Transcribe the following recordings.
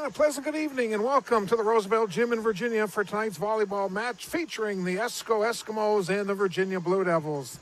And a pleasant good evening and welcome to the Roosevelt Gym in Virginia for tonight's volleyball match featuring the Esko Eskimos and the Virginia Blue Devils.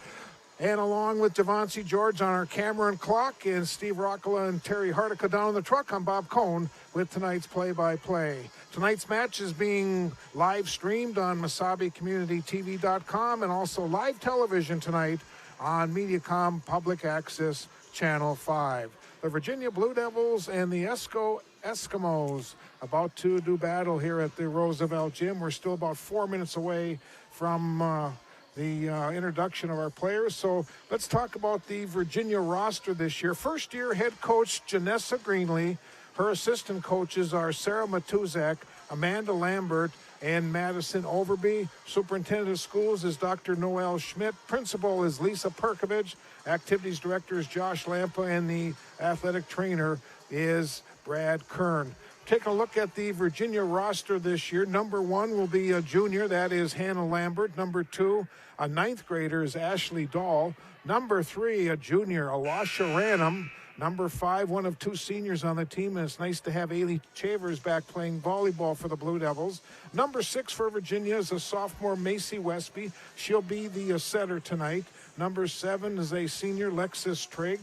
And along with Devoncy George on our camera and clock and Steve Rockala and Terry Hardica down in the truck, I'm Bob Cohn with tonight's play-by-play. Tonight's match is being live streamed on MasabiCommunityTV.com and also live television tonight on Mediacom Public Access Channel 5. The Virginia Blue Devils and the Esko Eskimos about to do battle here at the Roosevelt Gym. We're still about 4 minutes away from the introduction of our players. So let's talk about the Virginia roster this year. First year head coach Janessa Greenlee. Her assistant coaches are Sarah Matuzak, Amanda Lambert, and Madison Overby. Superintendent of schools is Dr. Noel Schmidt. Principal is Lisa Perkovich. Activities director is Josh Lampa, and the athletic trainer is Brad Kern. Take a look at the Virginia roster this year. Number 1 will be a junior, that is Hannah Lambert. Number 2, a 9th grader is Ashley Dahl. Number 3, a junior, Alasha Ranum. Number 5, one of 2 seniors on the team, and it's nice to have Ailey Chavers back playing volleyball for the Blue Devils. Number 6 for Virginia is a sophomore, Macy Westby. She'll be the setter tonight. Number 7 is a senior, Lexis Trigg.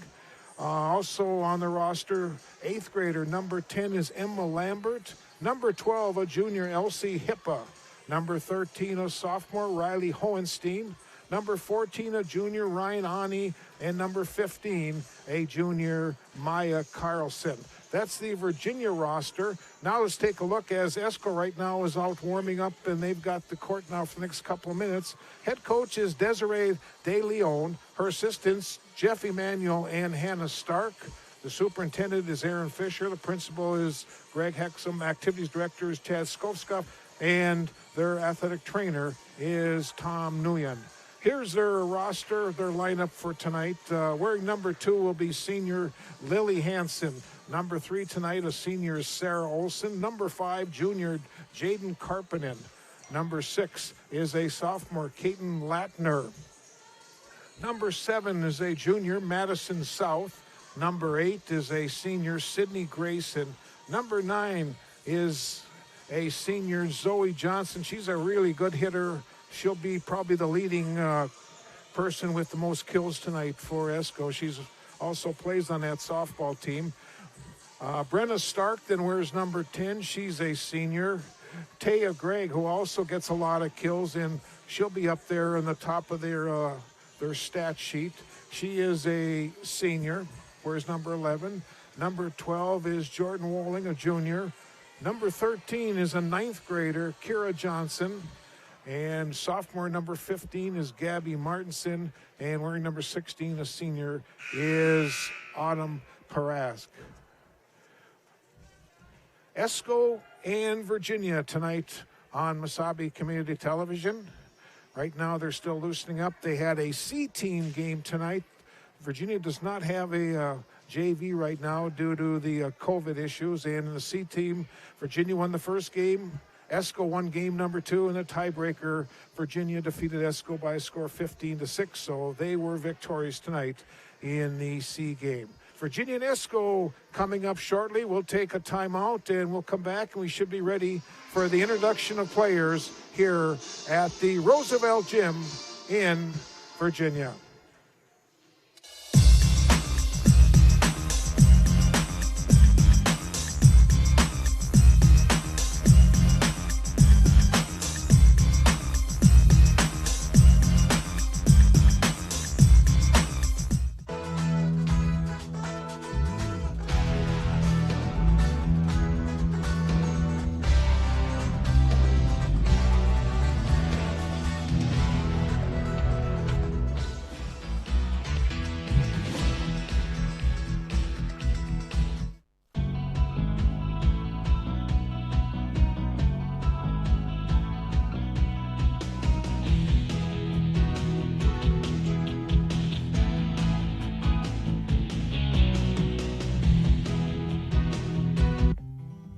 Also on the roster, 8th grader, number 10 is Emma Lambert. Number 12, a junior, Elsie Hippa. Number 13, a sophomore, Riley Hohenstein. Number 14, a junior, Ryan Ani. And number 15, a junior, Maya Carlson. That's the Virginia roster. Now let's take a look as Esko right now is out warming up, and they've got the court now for the next couple of minutes. Head coach is Desiree De Leon. Her assistants, Jeff Emanuel and Hannah Stark. The superintendent is Aaron Fisher. The principal is Greg Hexum. Activities director is Chad Skovska. And their athletic trainer is Tom Nguyen. Here's their roster, their lineup for tonight. Wearing number 2 will be senior Lily Hansen. Number 3 tonight, a senior Sarah Olson. Number 5, junior Jaden Karpinen. Number 6 is a sophomore, Kaiten Latner. Number 7 is a junior, Madison South. Number 8 is a senior, Sydney Grayson. Number 9 is a senior, Zoe Johnson. She's a really good hitter. She'll be probably the leading person with the most kills tonight for Esko. She's also plays on that softball team. Brenna Stark then wears number 10. She's a senior. Taya Gregg, who also gets a lot of kills, and she'll be up there on the top of their stat sheet. She is a senior, wears number 11. Number 12 is Jordan Walling, a junior. Number 13 is a 9th grader, Kira Johnson. And sophomore number 15 is Gabby Martinson. And wearing number 16, a senior, is Autumn Parask. Esko and Virginia tonight on Masabi Community Television. Right now they're still loosening up. They had a C-team game tonight. Virginia does not have a JV right now due to the COVID issues. And in the C-team, Virginia won the first game. Esko won game number 2, and the tiebreaker, Virginia defeated Esko by a score of 15-6, so they were victorious tonight in the C game. Virginia and Esko coming up shortly. We'll take a timeout, and we'll come back, and we should be ready for the introduction of players here at the Roosevelt Gym in Virginia.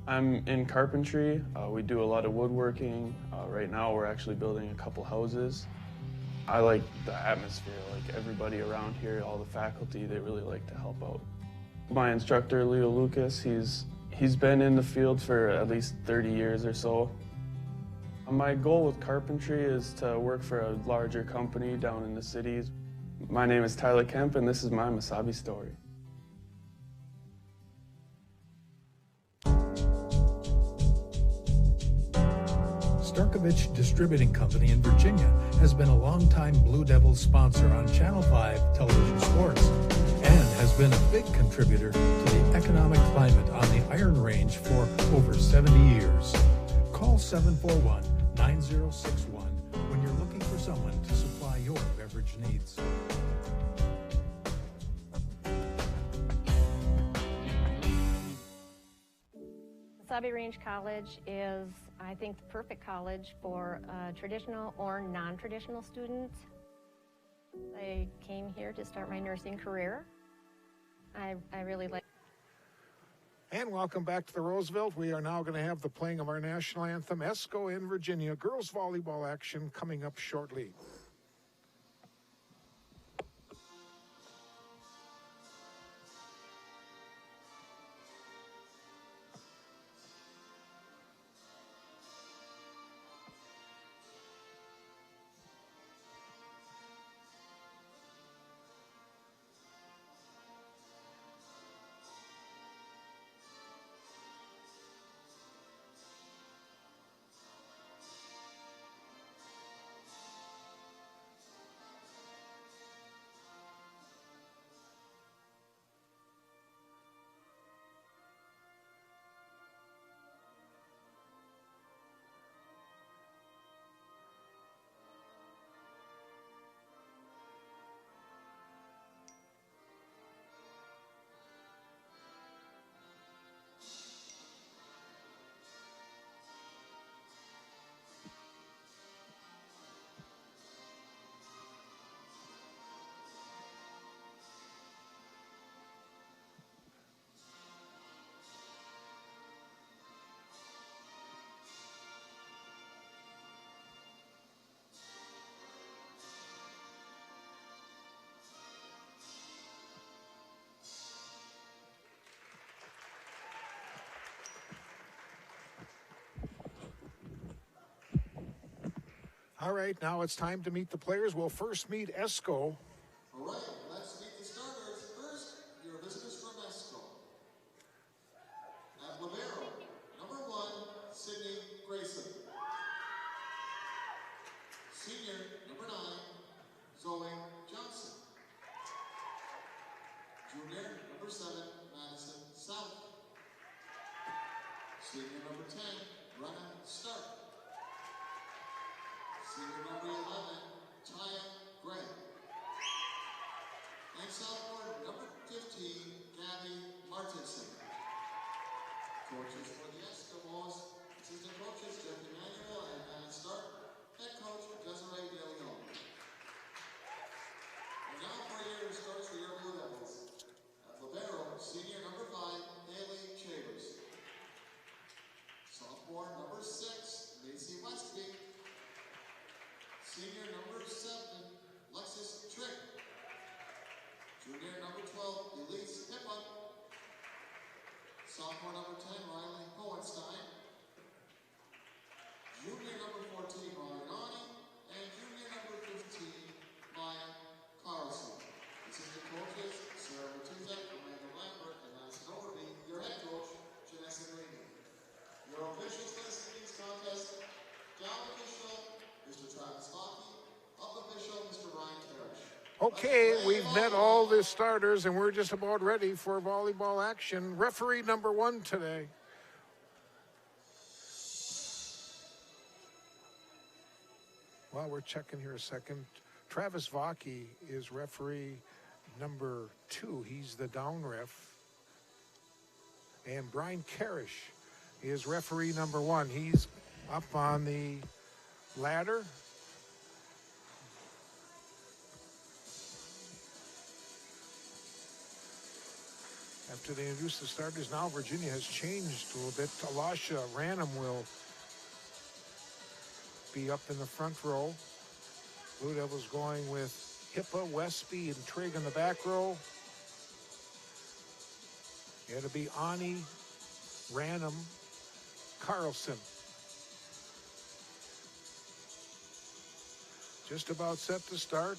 I'm in carpentry. We do a lot of woodworking. Right now we're actually building a couple houses. I like the atmosphere, like everybody around here, all the faculty, they really like to help out. My instructor, Leo Lucas, he's He's been in the field for at least 30 years or so. My goal with carpentry is to work for a larger company down in the cities. My name is Tyler Kemp, and this is my Masabi story. Starkovich Distributing Company in Virginia has been a longtime Blue Devils sponsor on Channel 5 television sports and has been a big contributor to the economic climate on the Iron Range for over 70 years. Call 741-9061 when you're looking for someone to supply your beverage needs. Masabi Range College is, I think, the perfect college for traditional or non-traditional students. I came here to start my nursing career. I really like. And welcome back to the Roosevelt. We are now going to have the playing of our national anthem, Esko in Virginia. Girls volleyball action coming up shortly. All right, now it's time to meet the players. We'll first meet Esko. All right, let's meet the starters. First, your visitors from Esko. At libero, number 1, Sydney Grayson. Senior, number 9, Zoe Johnson. Junior, number 7, Madison South. Senior, number 10, Brenna Stark. Senior number 11, Taya Gray. And sophomore number 15, Gabby Martinson. Coaches for the Eskimos, assistant coaches Jeff Emanuel and Anna Stark, head coach Desiree De Leon. And now for your starts for your Blue Devils. At libero, senior number 5, Haley Chambers. Sophomore number 6, Macy Westby. Senior number 7, Lexus Trick. Junior number 12, Elise Hippa. Sophomore number 10, Riley Hohenstein. Junior number 14, Mariani. And junior number 15, Maya Carlson. Assistant coaches, Sarah Matuzak, Amanda Lambert, and Madison Overby. Your head coach, Janessa Green. Your officials for this evening's contest, down official, Mr. Travis Hockey, up official, Mr. Ryan Parrish. Okay, we've met all the starters, and we're just about ready for volleyball action. Referee number 1 today. Well, we're checking here a second. Travis Vaki is referee number 2. He's the down ref. And Brian Karish is referee number 1. He's up on the ladder. After they introduce the starters, now Virginia has changed a little bit. Alasha Ranham will be up in the front row. Blue Devils going with Hippa, Westby, and Trigg in the back row. It'll be Ani, Random, Carlson. Just about set to start.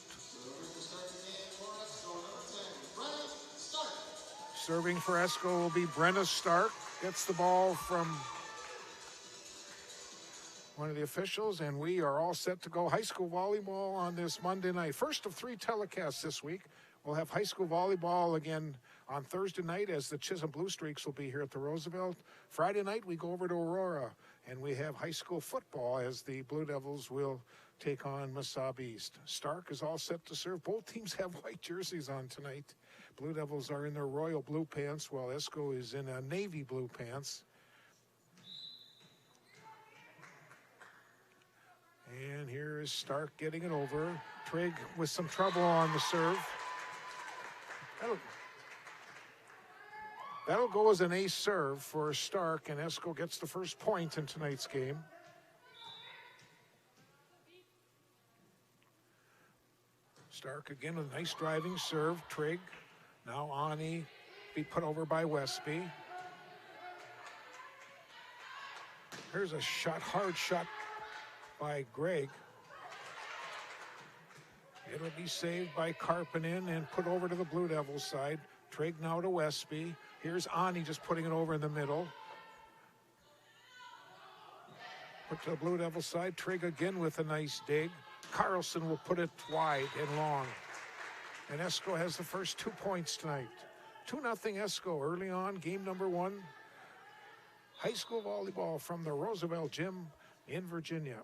Serving for Esko will be Brenna Stark. Gets the ball from one of the officials, and we are all set to go. High school volleyball on this Monday night. First of 3 telecasts this week. We'll have high school volleyball again on Thursday night, as the Chisholm Blue Streaks will be here at the Roosevelt. Friday night, we go over to Aurora, and we have high school football as the Blue Devils will take on Mesabi East. Stark is all set to serve. Both teams have white jerseys on tonight. Blue Devils are in their royal blue pants, while Esko is in a navy blue pants. And here is Stark getting it over. Trigg with some trouble on the serve. That'll go as an ace serve for Stark, and Esko gets the first point in tonight's game. Stark again with a nice driving serve. Trigg, now Ani, be put over by Westby. Here's a shot, hard shot by Greg. It'll be saved by Karpinen and put over to the Blue Devils side. Trigg now to Westby. Here's Ani just putting it over in the middle. Put to the Blue Devils side. Trigg again with a nice dig. Carlson will put it wide and long. And Esko has the first 2 points tonight. 2-0 Esko early on, game number 1. High school volleyball from the Roosevelt Gym in Virginia.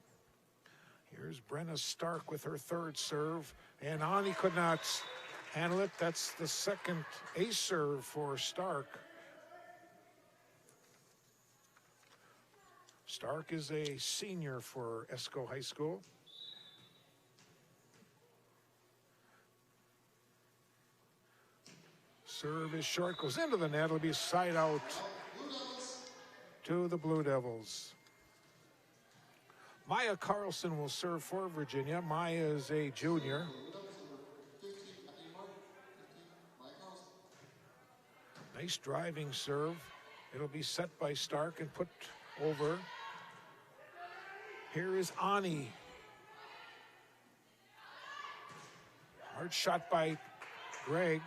Here's Brenna Stark with her third serve, and Ani could not handle it. That's the second ace serve for Stark. Stark is a senior for Esko High School. Serve is short, goes into the net. It'll be a side out to the Blue Devils. Maya Carlson will serve for Virginia. Maya is a junior. Nice driving serve. It'll be set by Stark and put over. Here is Ani. Hard shot by Greg.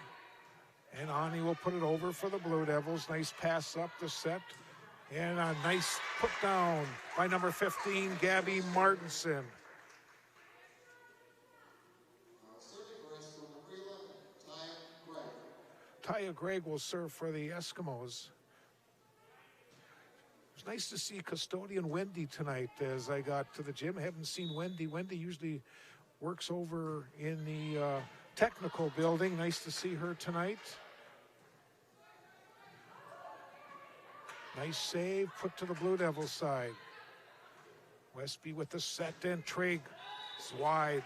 And Ani will put it over for the Blue Devils. Nice pass up the set. And a nice put down by number 15, Gabby Martinson. Taya Gregg will serve for the Eskimos. It was nice to see custodian Wendy tonight as I got to the gym. I haven't seen Wendy. Wendy usually works over in the technical building. Nice to see her tonight. Nice save, put to the Blue Devils side. Westby with the set, and Trigg is wide.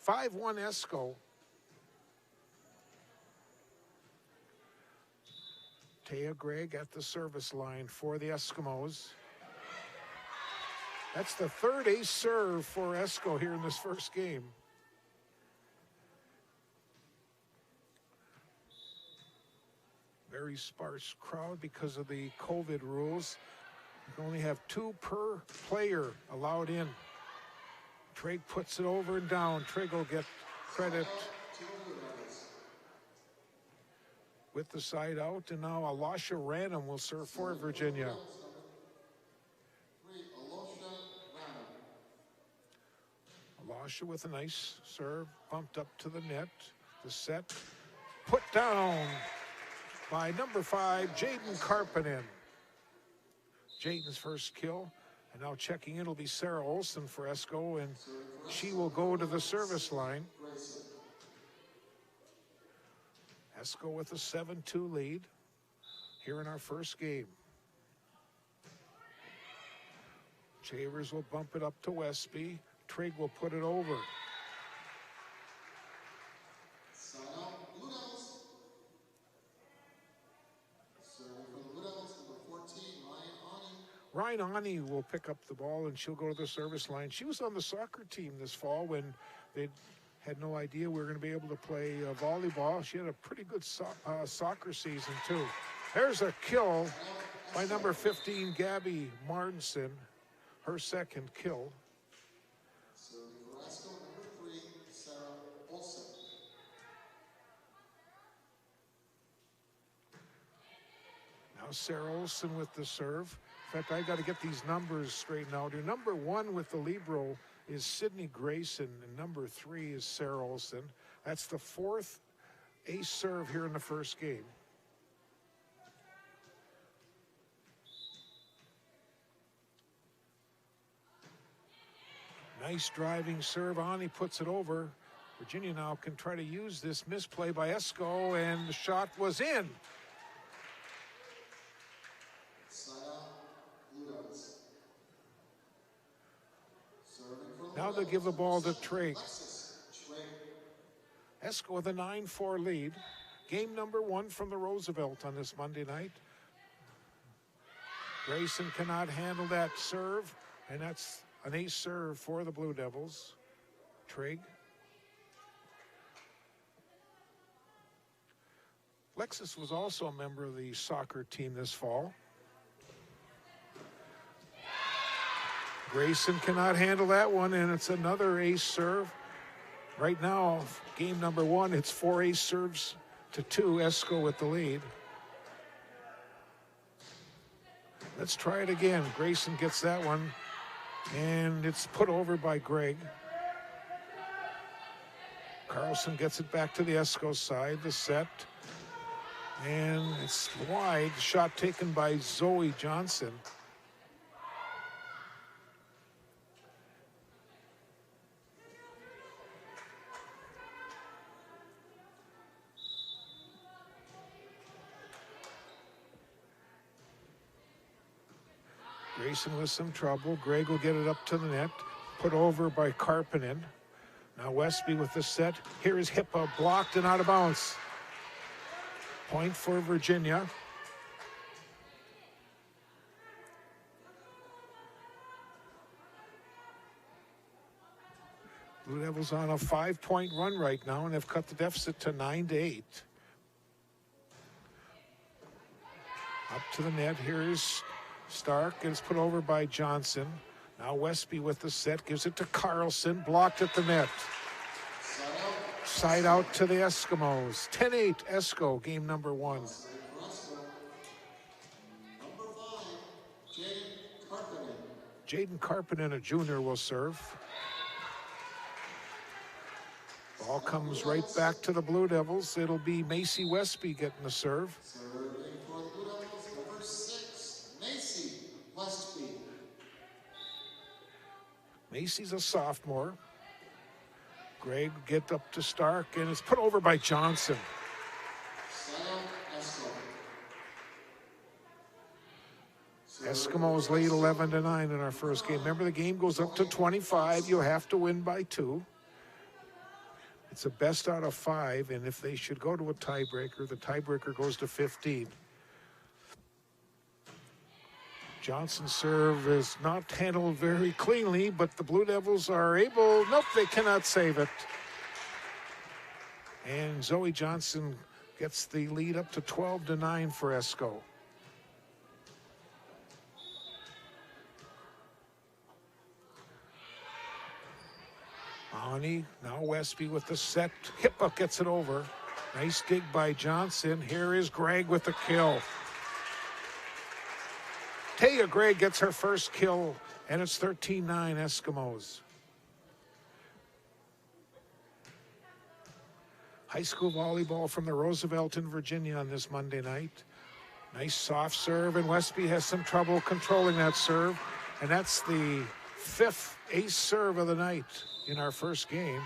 5-1 Esko. Taya Gregg at the service line for the Eskimos. That's the third ace serve for Esko here in this first game. Very sparse crowd because of the COVID rules. You can only have 2 per player allowed in. Trigg puts it over and down. Trigg will get credit with the side out. And now Alasha Random will serve for Virginia. Alasha with a nice serve, bumped up to the net. The set, put down by number 5, Jaden Karpinen. Jaden's first kill. And now checking in will be Sarah Olson for Esko, and she will go to the service line. Esko with a 7-2 lead here in our first game. Chavers will bump it up to Westby. Trigg will put it over. Ryan Ani will pick up the ball, and she'll go to the service line. She was on the soccer team this fall when they Had no idea we were going to be able to play volleyball. She had a pretty good soccer season, too. There's a kill by number 15, Gabby Martinson, her second kill. Serving for Esko, number 3, Sarah Olsen. Now Sarah Olsen with the serve. In fact, I got to get these numbers straightened out here. Number 1 with the libero is Sydney Grayson, and number 3 is Sarah Olsen. That's the 4th ace serve here in the first game. Nice driving serve. Ani puts it over. Virginia now can try to use this misplay by Esko, and the shot was in. Now they'll give the ball to Trigg. Esko with a 9-4 lead. Game number 1 from the Roosevelt on this Monday night. Grayson cannot handle that serve, and that's an ace serve for the Blue Devils. Trigg. Lexus was also a member of the soccer team this fall. Grayson cannot handle that one, and it's another ace serve. Right now, game number 1, it's 4 ace serves to 2. Esko with the lead. Let's try it again. Grayson gets that one, and it's put over by Greg. Carlson gets it back to the Esko side, the set. And it's wide. Shot taken by Zoe Johnson. Grayson with some trouble. Greg will get it up to the net. Put over by Karppinen. Now Westby with the set. Here is Hippa, blocked and out of bounds. Point for Virginia. Blue Devils on a 5-point run right now, and they've cut the deficit to 9-8. Up to the net. Here's Stark, and it's put over by Johnson. Now Westby with the set, gives it to Carlson, blocked at the net. Side out to the Eskimos. 10-8 Esko, game number 1. Number 5, Jaden Karppinen, a junior, will serve. Ball comes right back to the Blue Devils. It'll be Macy Westby getting the serve. Serving for the Blue Devils, number 6, Macy Westby. Macy's a sophomore. Greg get up to Stark, and it's put over by Johnson. Eskimos lead 11-9 in our first game. Remember, the game goes up to 25. You have to win by 2. It's a best out of 5, and if they should go to a tiebreaker, the tiebreaker goes to 15. Johnson's serve is not handled very cleanly, but the Blue Devils are able. Nope, they cannot save it. And Zoe Johnson gets the lead up to 12-9 for Esko. Ani, now Westby with the set. Hippa gets it over. Nice dig by Johnson. Here is Greg with the kill. Taya Gray gets her first kill, and it's 13-9 Eskimos. High school volleyball from the Roosevelt in Virginia on this Monday night. Nice soft serve, and Westby has some trouble controlling that serve. And that's the 5th ace serve of the night in our first game.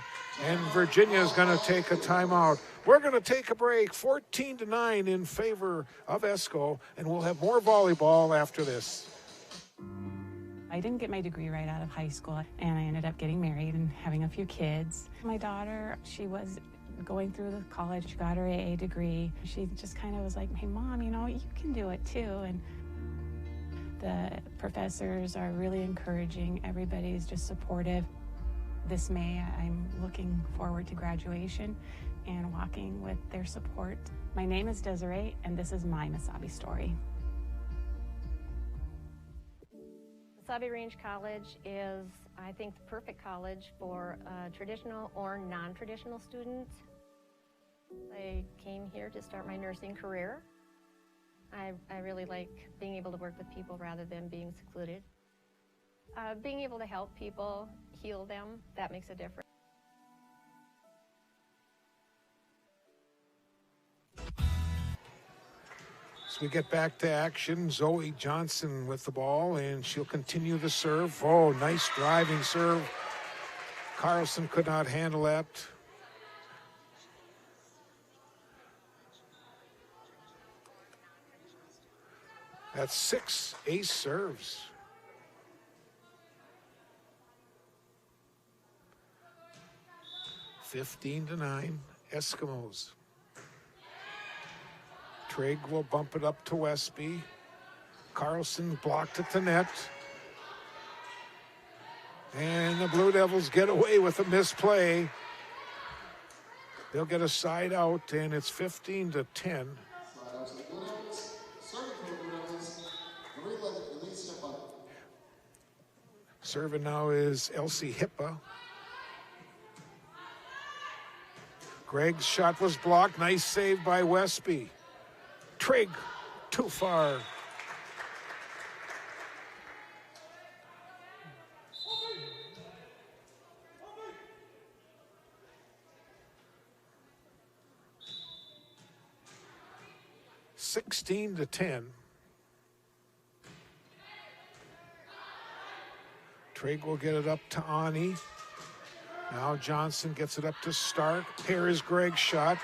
And Virginia is going to take a timeout. We're going to take a break, 14-9 in favor of Esko, and we'll have more volleyball after this. I didn't get my degree right out of high school, and I ended up getting married and having a few kids. My daughter, she was going through the college, she got her AA degree. She just kind of was like, hey, Mom, you know, you can do it too. And the professors are really encouraging. Everybody's just supportive. This May, I'm looking forward to graduation and walking with their support. My name is Desiree, and this is my Mesabi story. Mesabi Range College is, I think, the perfect college for traditional or non-traditional students. I came here to start my nursing career. I really like being able to work with people rather than being secluded. Being able to help people, heal them, that makes a difference. So we get back to action. Zoe Johnson with the ball, and she'll continue the serve. Oh, nice driving serve. Carlson could not handle that. That's 6 ace serves. (15-9) Eskimos. Trigg will bump it up to Westby. Carlson blocked at the net. And the Blue Devils get away with a misplay. They'll get a side out, and it's 15-10. Serving now is Elsie Hippa. Gregg's shot was blocked. Nice save by Westby. Trigg, too far. (16-10). Trigg will get it up to Ani. Now Johnson gets it up to Stark. Here is Gregg's shot.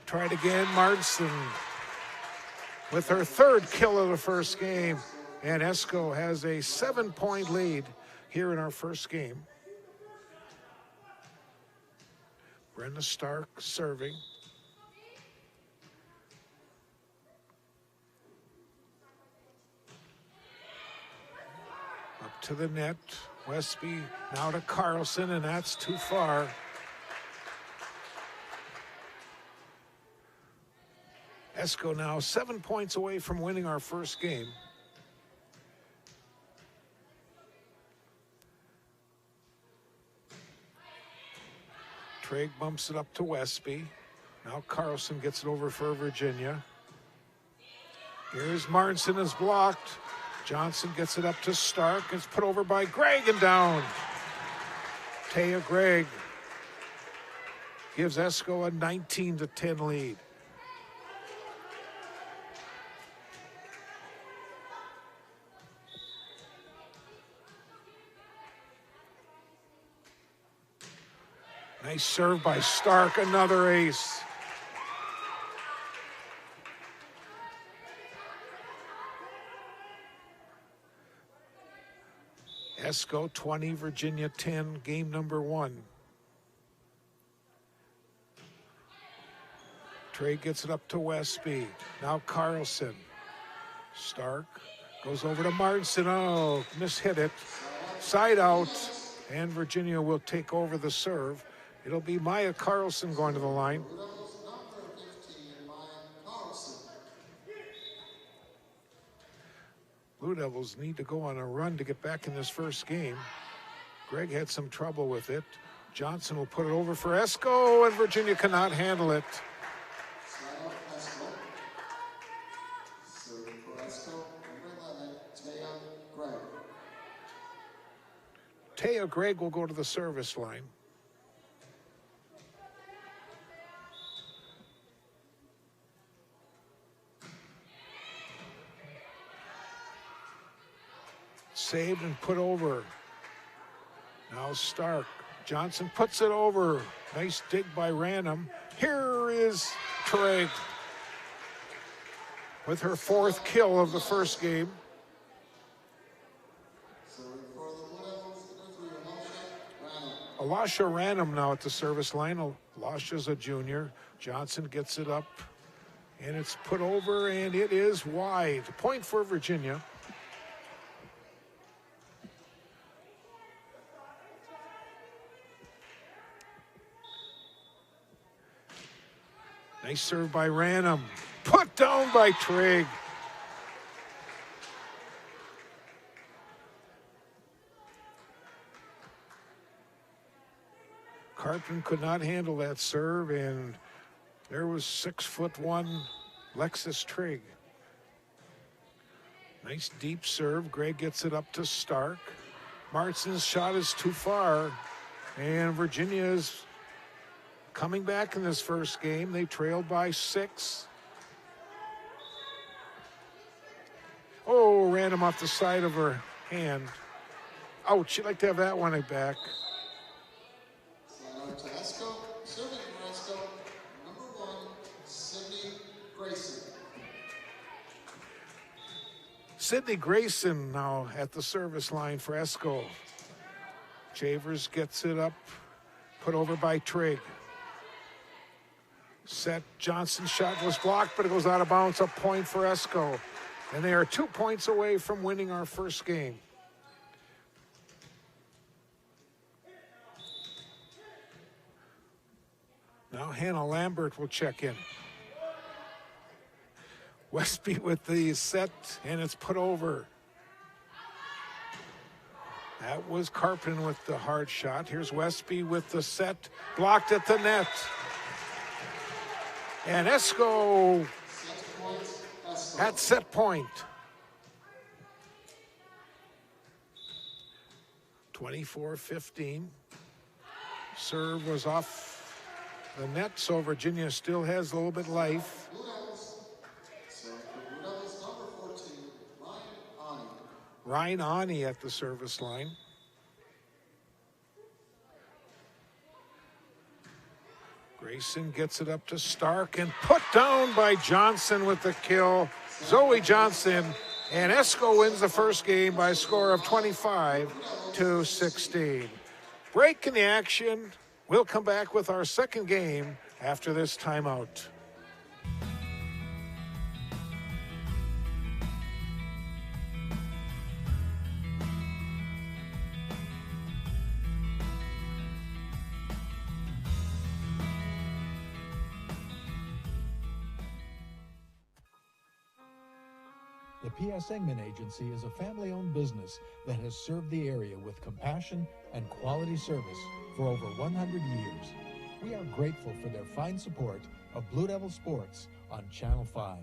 Tried again, Martson with her third kill of the first game. And Esko has a 7-point lead here in our first game. Brenda Stark serving. Up to the net. Westby now to Carlson, and that's too far. Esko now 7 points away from winning our first game. Trigg bumps it up to Westby. Now Carlson gets it over for Virginia. Here's Martson is blocked. Johnson gets it up to Stark. It's put over by Gregg and down. Taya Gregg gives Esko a 19-10 lead. Nice serve by Stark, another ace. Esko 20, Virginia 10, game number 1. Trey gets it up to Westby. Now Carlson. Stark goes over to Martson. Oh, mishit it. Side out, and Virginia will take over the serve. It'll be Maya Carlson going to the line. Blue Devils need to go on a run to get back in this first game. Gregg had some trouble with it. Johnson will put it over for Esko, and Virginia cannot handle it. Taya Gregg will go to the service line. Saved and put over. Now Stark. Johnson puts it over. Nice dig by Random. Here is Trigg with her 4th kill of the first game. Alasha Random now at the service line. Alasha's a junior. Johnson gets it up, and it's put over, and it is wide. Point for Virginia. Nice serve by Random. Put down by Trigg. Carpenter could not handle that serve, and there was 6'1" Lexus Trigg. Nice deep serve. Greg gets it up to Stark. Martin's shot is too far, and Virginia is coming back in this first game. They trailed by 6. Oh, ran him off the side of her hand. Ouch, she'd like to have that one back. Side out to Esko. Serving for Esko, number 1, Sydney Grayson. Sydney Grayson now at the service line for Esko. Chavers gets it up, put over by Trigg. Set Johnson's shot was blocked, but it goes out of bounds. A point for Esko. And they are 2 points away from winning our first game. Now Hannah Lambert will check in. Westby with the set, and it's put over. That was Carpin with the hard shot. Here's Westby with the set, blocked at the net. And Esko at set point. 24-15. Serve was off the net, so Virginia still has a little bit life. Blue Devils. So for Blue Devils, number 14, Ryan Ani. Ryan Ani at the service line. Grayson gets it up to Stark and put down by Johnson with the kill. Zoe Johnson, and Esko wins the first game by a score of 25-16. Break in the action. We'll come back with our second game after this timeout. The P.S. Engman Agency is a family-owned business that has served the area with compassion and quality service for over 100 years. We are grateful for their fine support of Blue Devil Sports on Channel 5.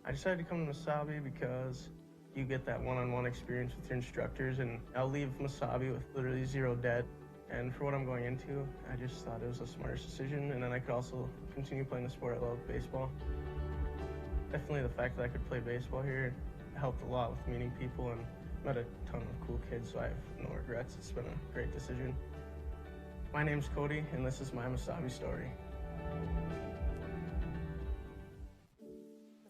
I decided to come to Masabi because you get that one-on-one experience with your instructors, and I'll leave Masabi with literally 0 debt. And for what I'm going into, I just thought it was the smartest decision, and then I could also continue playing the sport I love, baseball. Definitely the fact that I could play baseball here helped a lot with meeting people and met a ton of cool kids, so I have no regrets. It's been a great decision. My name's Cody, and this is my Masabi story.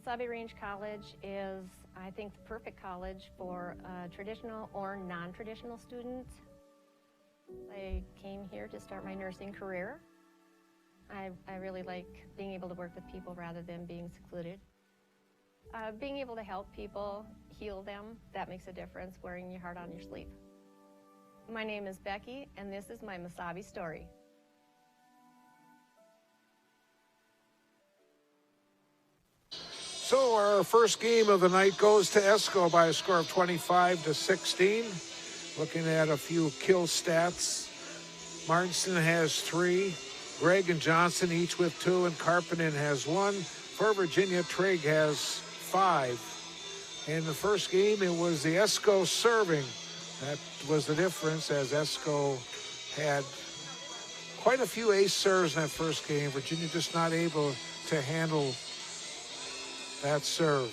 Wasabi Range College is, I think, the perfect college for traditional or non-traditional students. I came here to start my nursing career. I really like being able to work with people rather than being secluded. Being able to help people, heal them, that makes a difference, wearing your heart on your sleeve. My name is Becky, and this is my Masabi story. So our first game of the night goes to Esko by a score of 25-16. Looking at a few kill stats. Martinson has 3. Gregg and Johnson each with 2, and Karppinen has 1. For Virginia, Trigg has 5. In the first game, it was the Esko serving. That was the difference, as Esko had quite a few ace serves in that first game. Virginia just not able to handle that serve.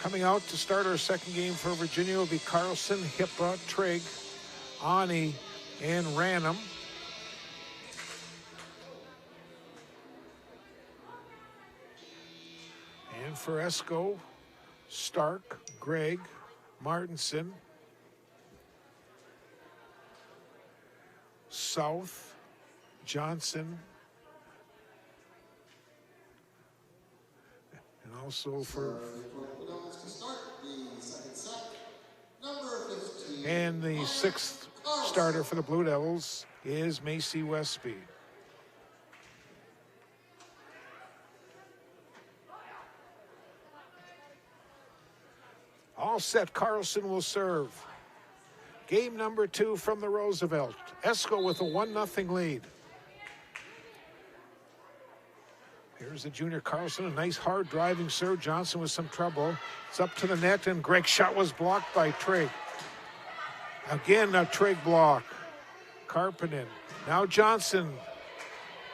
Coming out to start our second game for Virginia will be Carlson, Hippa, Trigg, Ani, and Ranum. And for Esko, Stark, Gregg, Martinson. South. Johnson. And also for... And the sixth starter for the Blue Devils is Macy Westby. All set, Carlson will serve. Game number 2 from the Roosevelt. Esko with a 1-0 lead. Here's the junior Carlson, a nice hard driving serve. Johnson with some trouble. It's up to the net, and Greg's shot was blocked by Trigg. Again, a Trigg block. Karppinen. Now Johnson.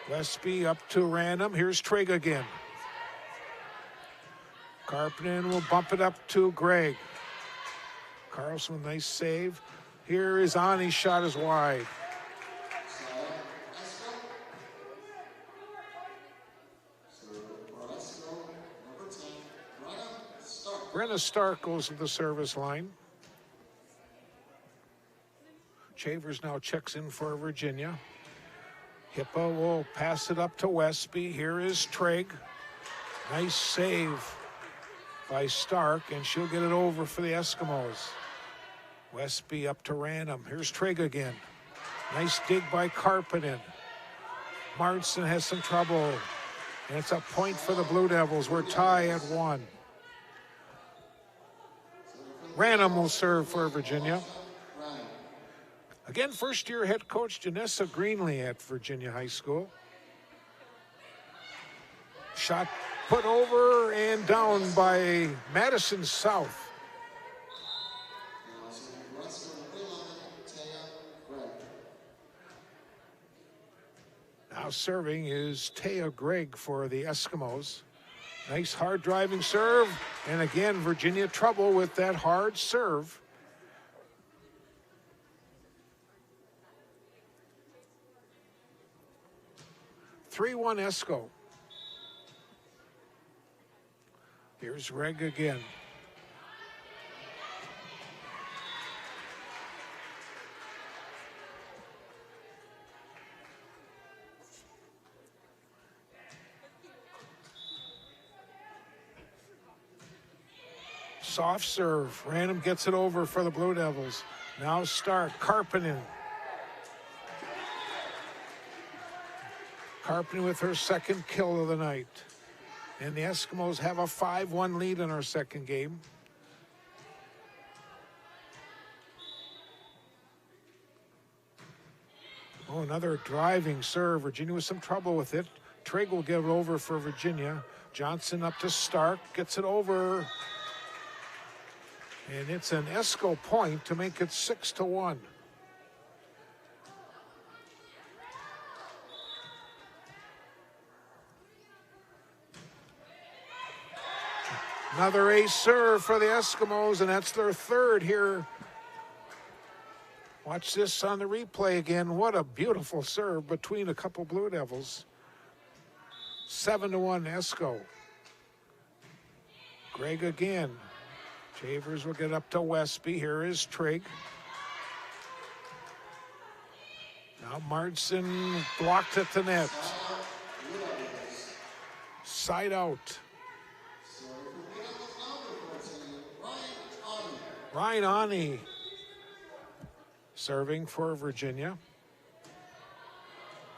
Westby up to random. Here's Trigg again. Karppinen will bump it up to Greg. Carlson, nice save. Here is Ani's shot is wide. Brenna Stark goes to the service line. Chavers now checks in for Virginia. Hippa will pass it up to Westby. Here is Trigg. Nice save by Stark, and she'll get it over for the Eskimos. Westby up to random. Here's Trigg again. Nice dig by Karppinen. Martinson has some trouble, and it's a point for the Blue Devils. We're tied at 1. Random will serve for Virginia. Again, first-year head coach Janessa Greenlee at Virginia High School. Shot put over and down by Madison South. Now serving is Taya Gregg for the Eskimos. Nice hard driving serve. And again, Virginia trouble with that hard serve. (3-1) Esko. Here's Gregg again. Soft serve. Random gets it over for the Blue Devils. Now Stark. Karppinen. Karppinen with her second kill of the night. And the Eskimos have a 5-1 lead in our second game. Oh, another driving serve. Virginia with some trouble with it. Trigg will give it over for Virginia. Johnson up to Stark. Gets it over. And it's an Esko point to make it 6-1. Another ace serve for the Eskimos, and that's their third here. Watch this on the replay again. What a beautiful serve between a couple Blue Devils. 7-1 Esko. Gregg again. Chavers will get up to Westby. Here is Trigg. Now Martinson blocked at the net. Side out. Ryan Ani serving for Virginia.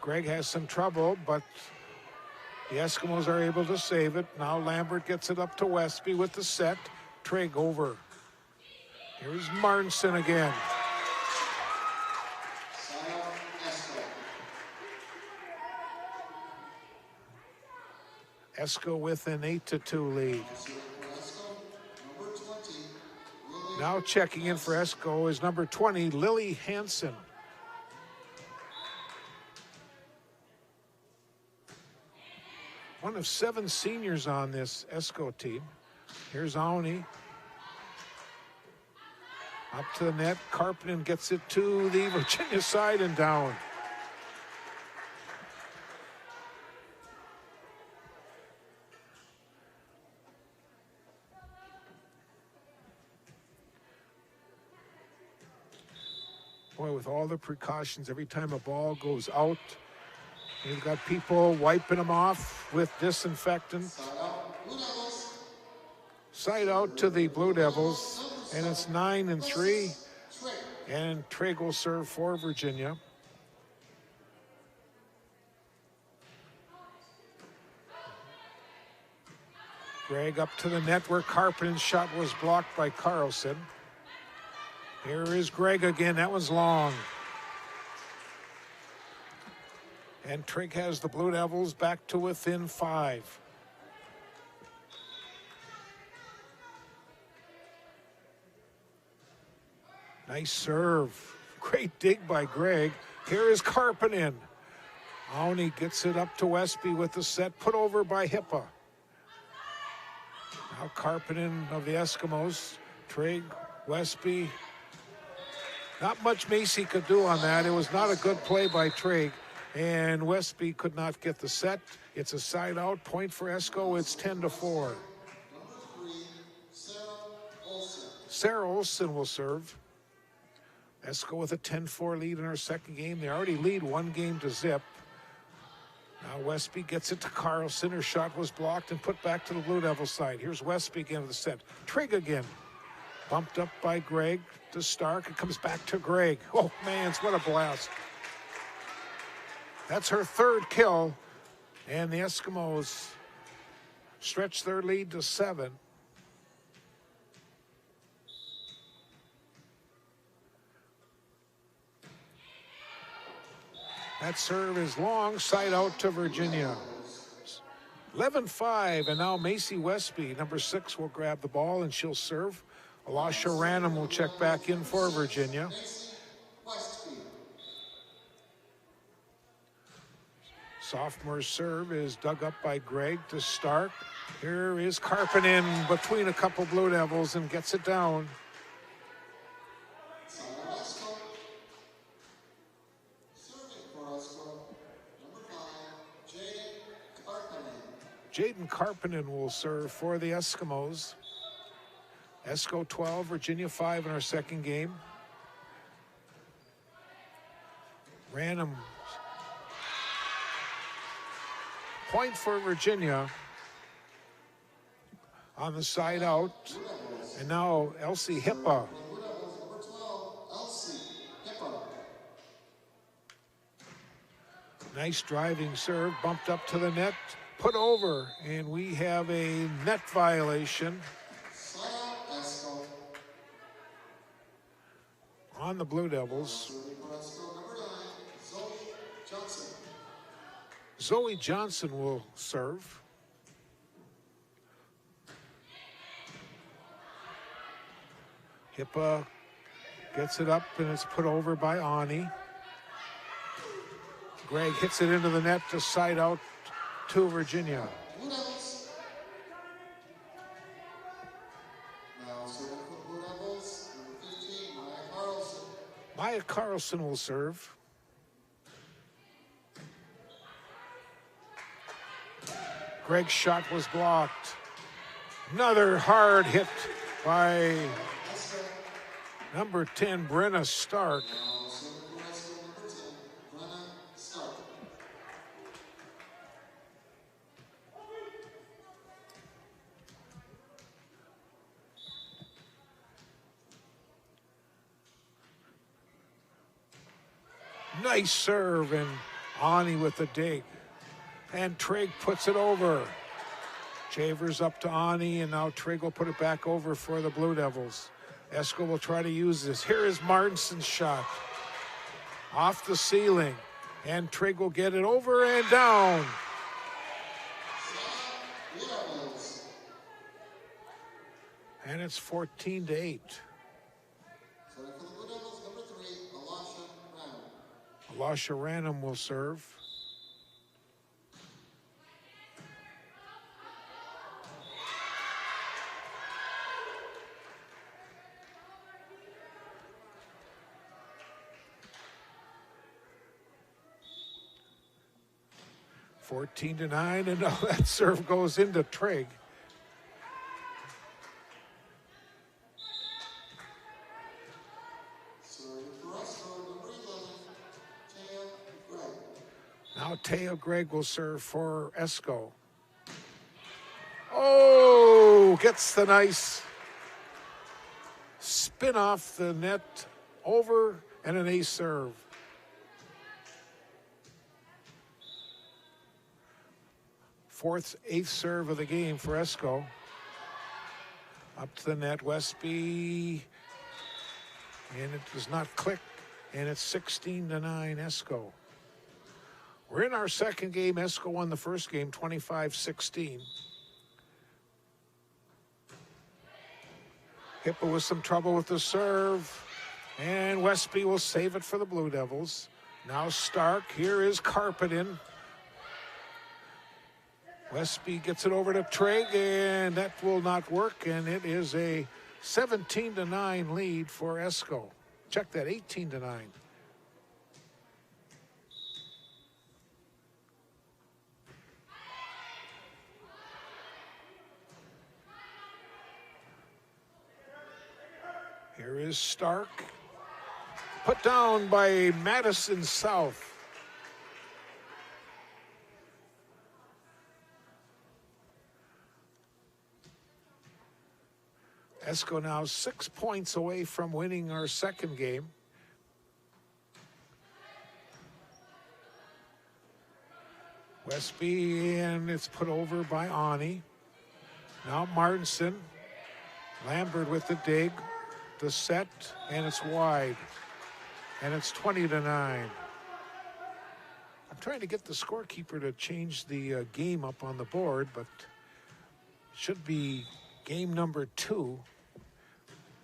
Gregg has some trouble, but the Eskimos are able to save it. Now Lambert gets it up to Westby with the set. Trigg over. Here's Martinson again. Esko with an 8-2 lead. Now checking in for Esko is number 20, Lily Hansen. One of 7 seniors on this Esko team. Here's Aoni. Up to the net. Karppinen gets it to the Virginia side and down. Boy, with all the precautions, every time a ball goes out, you've got people wiping them off with disinfectant. Side out to the Blue Devils, and it's 9-3, and Trigg will serve for Virginia. Greg up to the net where Karpinen's shot was blocked by Carlson. Here is Greg again. That one's long. And Trigg has the Blue Devils back to within 5. Nice serve. Great dig by Greg. Here is Karpinen. Auni gets it up to Westby with the set put over by Hippa. Now Karpinen of the Eskimos. Trigg, Westby. Not much Macy could do on that. It was not a good play by Trigg. And Westby could not get the set. It's a side out point for Esko. It's 10-4. Sarah Olsen will serve. Esko with a 10-4 lead in our second game. They already lead 1-0. Now Westby gets it to Carlson. Her shot was blocked and put back to the Blue Devil side. Here's Westby again with the set. Trigg again. Bumped up by Greg to Stark. It comes back to Greg. Oh, man, what a blast. That's her third kill. And the Eskimos stretch their lead to 7. That serve is long, side out to Virginia. 11-5, and now Macy Westby, number 6, will grab the ball and she'll serve. Alasha Random will check back in for Virginia. Sophomore serve is dug up by Greg to Stark. Here is Karpinen between a couple Blue Devils and gets it down. Jaden Karpinen will serve for the Eskimos. Esko 12, Virginia 5 in our second game. Random point for Virginia on the side out. And now Elsie Hippa. Nice driving serve, bumped up to the net, put over, and we have a net violation on the Blue Devils. Zoe Johnson will serve. Hippa gets it up and it's put over by Ani. Greg hits it into the net to side out to Virginia. Maya Carlson will serve. Greg's shot was blocked. Another hard hit by number 10, Brenna Stark. Nice serve, and Ani with the dig. And Trigg puts it over. Chavers up to Ani, and now Trigg will put it back over for the Blue Devils. Esko will try to use this. Here is Martinson's shot. Off the ceiling. And Trigg will get it over and down. And it's 14-8. Alasha Random will serve. Fourteen to 9, and now that serve goes into Trigg. Mateo Gregg will serve for Esko. Oh, gets the nice spin off the net over and an ace serve. Eighth serve of the game for Esko. Up to the net, Westby, and it does not click, and it's 16-9 Esko. We're in our second game. Esko won the first game 25-16. Hippa with some trouble with the serve, and Westby will save it for the Blue Devils. Now Stark, here is Carpetin. Westby gets it over to Trigg, and that will not work, and it is a 17-9 lead for Esko. Check that, 18-9. Here is Stark. Put down by Madison South. Esko now 6 points away from winning our second game. Westby, and it's put over by Ani. Now Martinson. Lambert with the dig. The set, and it's wide. And it's 20-9. I'm trying to get the scorekeeper to change the game up on the board, but it should be game number 2.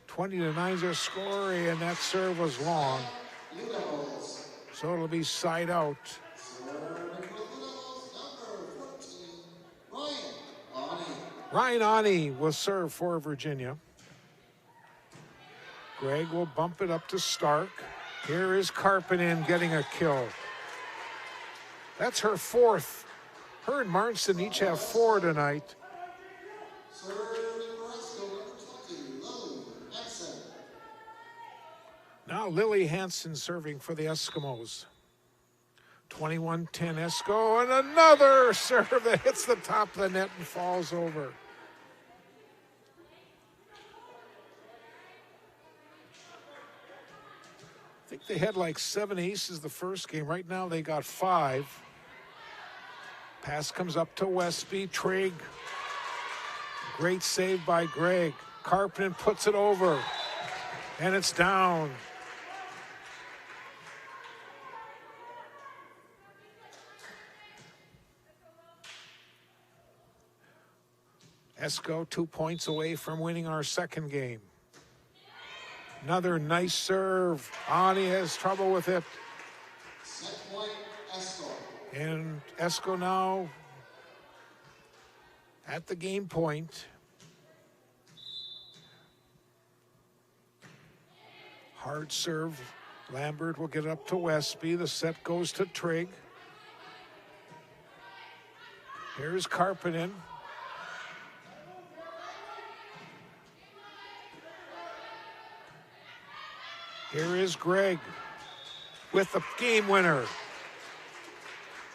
20-9 is their score, and that serve was long. So it'll be side out. Ryan Ani will serve for Virginia. Gregg will bump it up to Stark. Here is Carpetin getting a kill. That's her fourth. Her and Martinson each have 4 tonight. Now Lily Hansen serving for the Eskimos. 21-10 Esko, and another serve that hits the top of the net and falls over. I think they had like 7 aces the first game. Right now they got 5. Pass comes up to Westby. Trigg. Great save by Gregg. Carpetin puts it over. And it's down. Esko 2 points away from winning our second game. Another nice serve. Ani has trouble with it. Set point, Esko. And Esko now at the game point. Hard serve. Lambert will get it up to Westby. The set goes to Trigg. Here's Carpetin. Here is Gregg with the game winner.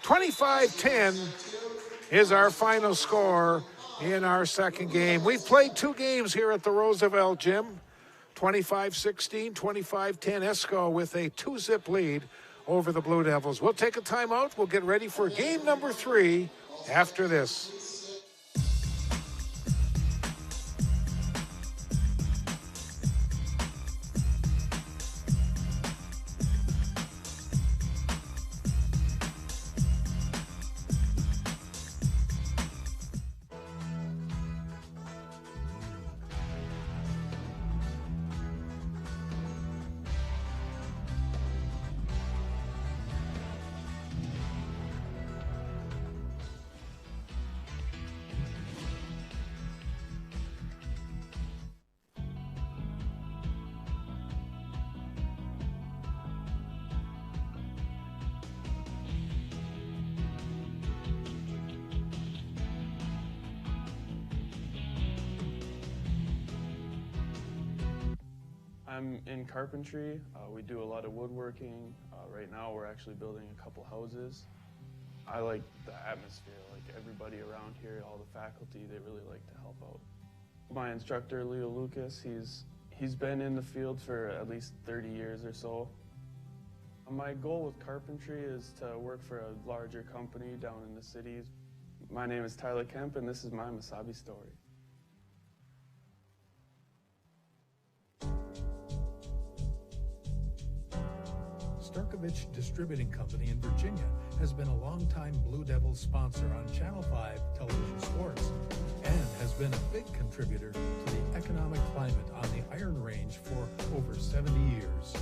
25-10 is our final score in our second game. We've played 2 games here at the Roosevelt Gym. 25-16, 25-10 Esko with a 2-zip lead over the Blue Devils. We'll take a timeout. We'll get ready for game number 3 after this. I'm in carpentry. We do a lot of woodworking. Right now we're actually building a couple houses. I like the atmosphere, like everybody around here, all the faculty, they really like to help out. My instructor, Leo Lucas, he's been in the field for at least 30 years or so. My goal with carpentry is to work for a larger company down in the cities. My name is Tyler Kemp, and this is my Masabi story. Starkovich Distributing Company in Virginia has been a longtime Blue Devils sponsor on Channel 5 television sports and has been a big contributor to the economic climate on the Iron Range for over 70 years.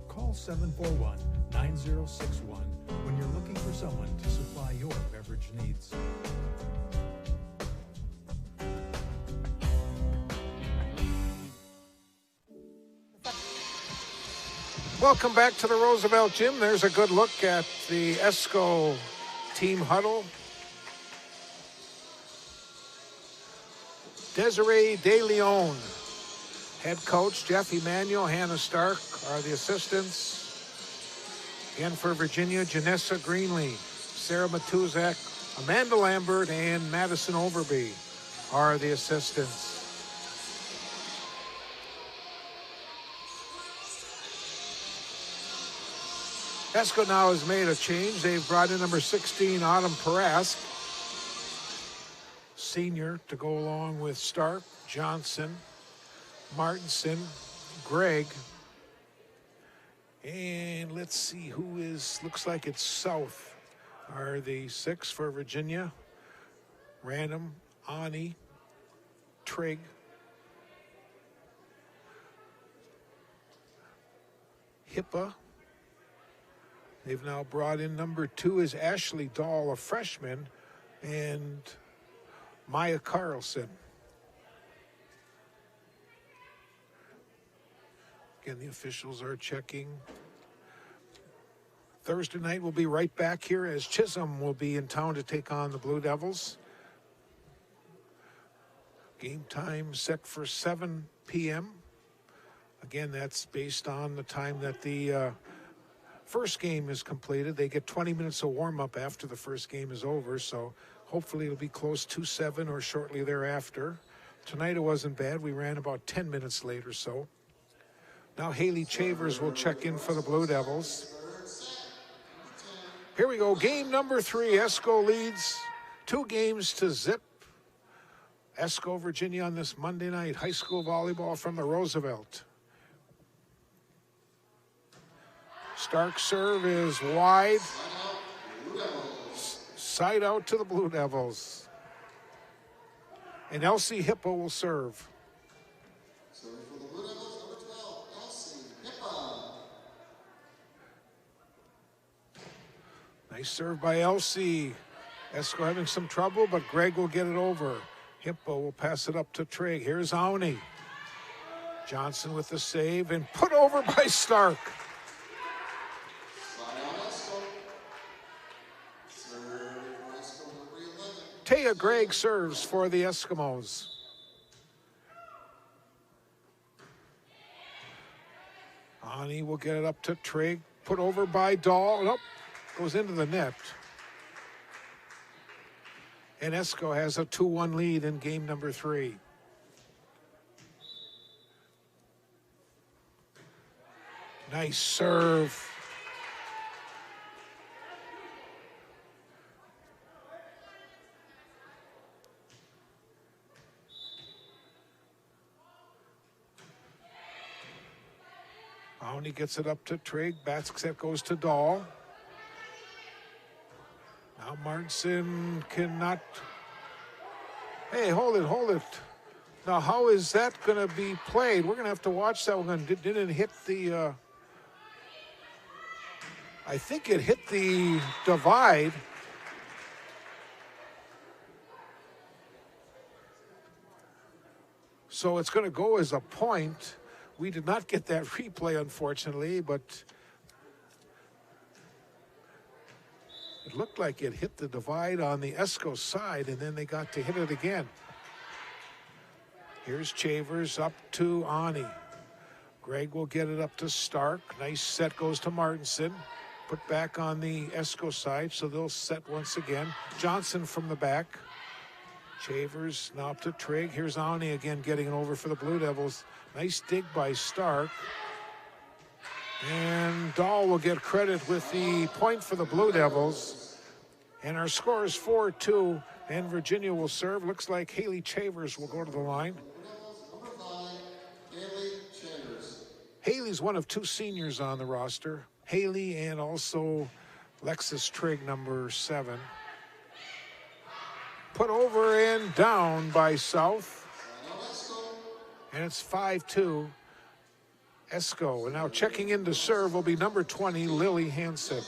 Call 741-9061 when you're looking for someone to supply your beverage needs. Welcome back to the Roosevelt Gym. There's a good look at the Esko team huddle. Desiree De Leon, head coach. Jeff Emanuel, Hannah Stark are the assistants. Again for Virginia, Janessa Greenlee, Sarah Matuzak, Amanda Lambert, and Madison Overby are the assistants. Esko now has made a change. They've brought in number 16, Autumn Parask, senior, to go along with Stark, Johnson, Martinson, Gregg. And let's see who is, looks like it's South, are the 6 for Virginia. Random, Ani, Trigg, Hippa. They've now brought in number 2 is Ashley Dahl, a freshman, and Maya Carlson. Again, the officials are checking. Thursday night we'll be right back here as Chisholm will be in town to take on the Blue Devils. Game time set for 7 p.m. Again, that's based on the time that the first game is completed. They get 20 minutes of warm-up after the first game is over, so hopefully it'll be close to 7 or shortly thereafter. Tonight it wasn't bad. We ran about 10 minutes late or so. Now Haley Chavers will check in for the Blue Devils. Here we go, game number 3. Esko leads 2 games to zip. Esko, Virginia on this Monday night. High school volleyball from the Roosevelt. Stark serve is wide. Side out to the Blue Devils. And Elsie Hippo will serve. Serving for the Blue Devils, number 12, Elsie Hippa. Nice serve by Elsie. Esko having some trouble, but Gregg will get it over. Hippo will pass it up to Trigg. Here's Auni. Johnson with the save and put over by Stark. Taya Gregg serves for the Eskimos. Ani will get it up to Trigg. Put over by Dahl. Nope. Goes into the net. And Esko has a 2-1 lead in game number 3. Nice serve. He gets it up to Trigg. Basket goes to Dahl. Now Martinson cannot. Hey, hold it. Now, how is that going to be played? We're going to have to watch that one. Didn't hit the. I think it hit the divide. So it's going to go as a point. We did not get that replay, unfortunately, but it looked like it hit the divide on the Esko side, and then they got to hit it again. Here's Chavers up to Ani. Gregg will get it up to Stark. Nice set goes to Martinson. Put back on the Esko side, so they'll set once again. Johnson from the back. Chavers now up to Trigg. Here's Ani again getting it over for the Blue Devils. Nice dig by Stark. And Dahl will get credit with the point for the Blue Devils. And our score is 4-2, and Virginia will serve. Looks like Haley Chavers will go to the line. Number 5, Haley Chambers. Haley's one of 2 seniors on the roster. Haley and also Lexus Trigg, number 7. Put over and down by South. And it's 5-2. Esko. And now checking in to serve will be number 20, Lily Hansen.